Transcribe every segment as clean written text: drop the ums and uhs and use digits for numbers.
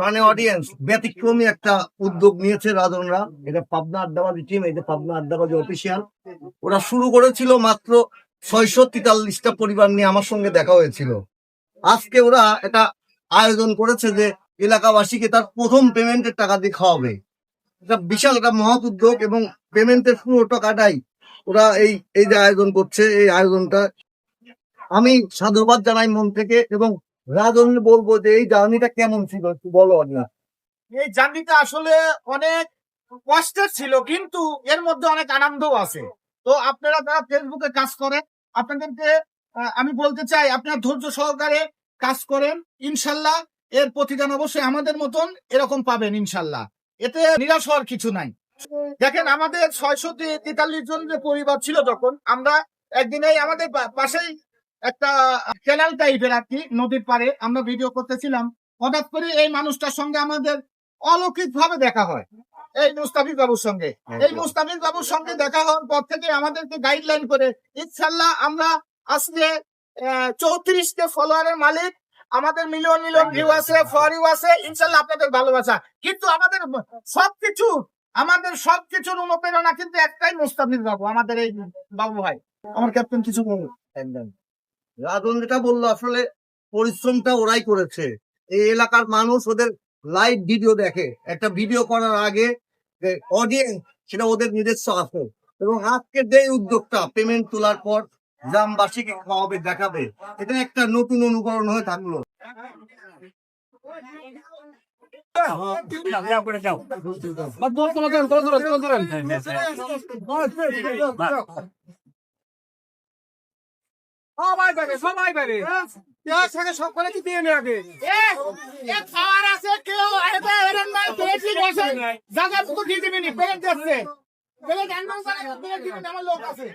মানে অডিয়েন্স ব্যতিক্রমী একটা উদ্যোগ নিয়েছে রাজনরা। এটা পাবনা আড্ডাবাজি টিম, এই যে পাবনা আড্ডাবাজি অফিসিয়াল, ওরা শুরু করেছিল মাত্র 643টা পরিবার নিয়ে। আমার সঙ্গে দেখা হয়েছিল। আজকে ওরা এটা আয়োজন করেছে যে এলাকাবাসীকে তার প্রথম পেমেন্টের টাকা দিয়ে খাওয়াবে। এটা বিশাল একটা মহৎ উদ্যোগ, এবং পেমেন্টের পুরো টাকাটাই ওরা এই এই যে আয়োজন করছে, এই আয়োজনটা আমি সাধুবাদ জানাই মন থেকে। এবং রাজন বলবো যে এই জার্নিটা কেমন ছিল একটু বলো না। এই জার্নিটা আসলে অনেক কষ্টের ছিল, কিন্তু এর মধ্যে অনেক আনন্দও আছে। তো আপনারা যারা ফেসবুকে কাজ করেন, আপনাদেরকে আমি বলতে চাই, আপনারা ধৈর্য সহকারে কাজ করেন, ইনশাল্লাহ এর প্রতিদান অবশ্যই আমাদের মতন এরকম পাবেন ইনশাল্লাহ। এতে নিরাশ হওয়ার কিছু নাই। দেখেন, আমাদের 643 জন যে পরিবার ছিল, যখন আমরা একদিন আমাদের পাশেই একটা ক্যানাল টাইপের আর কি, নদীর পাড়ে আমরা ভিডিও করতেছিলাম। হঠাৎ করে এই মানুষটার সঙ্গে আমাদের অলৌকিক ভাবে দেখা হয়, এই মুস্তাফিজ বাবুর সঙ্গে। এই মুস্তাফিজ বাবুর সঙ্গে দেখা হওয়ার পর থেকে আমাদেরকে গাইডলাইন করে ইনশাল্লাহ আমরা আজকে 34টা ফলোয়ারের মালিক। আমাদের মিলিয়ন মিলিয়ন ভিউ আছে, ফরিউ আছে, ইনশাল্লাহ আপনাদের ভালোবাসা। কিন্তু সবকিছুর অনুপ্রেরণা কিন্তু একটাই, মুস্তাফিজ বাবু, আমাদের এই বাবু ভাই। আমার ক্যাপ্টেন কিছু বলুন। রাজন যেটা বললো, আসলে পরিশ্রমটা ওরাই করেছে। এই এলাকার মানুষ ওদের লাইভ ভিডিও দেখে। একটা ভিডিও করার আগে অডিয়েন্স সেটা ওদের নিজস্ব আছে। এবং আজকের যে উদ্যোগটা পেমেন্ট তোলার পর গ্রামবাসীকে খাওয়াবে, দেখাবে, এটা একটা নতুন অনুকরণ হয়ে থাকলো। সবাই পাবে সকলে কি দিয়ে আগে খাওয়ার আছে, কেউ জায়গা পুকুর দিয়ে দিবি নি, পেরেন্ট যাচ্ছে আমার লোক আছে।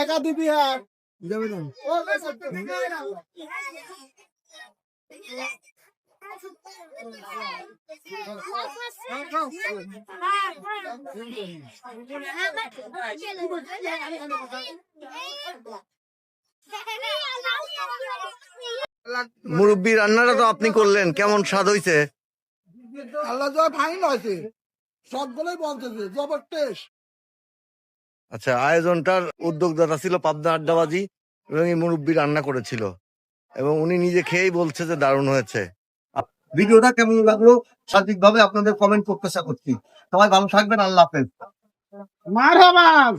একা দিবি আর যাবে না। মুরব্বী, রান্নাটা তো আপনি করলেন, কেমন স্বাদ হয়েছে? আল্লাহ যা ফাইন হয়েছে, সবগুলোই বলতেছে জবর টেস্ট। আচ্ছা, আয়োজনটার উদ্যোগদাতা ছিল পাবনা আড্ডাবাজি, এবং এই মুরব্বী রান্না করেছিল, এবং উনি নিজে খেয়েই বলছে যে দারুণ হয়েছে। ভিডিওটা কেমন লাগলো সঠিকভাবে আপনাদের কমেন্ট করতে করছি। সবাই ভালো থাকবেন, আল্লাহ হাফেজ। মারহাবা।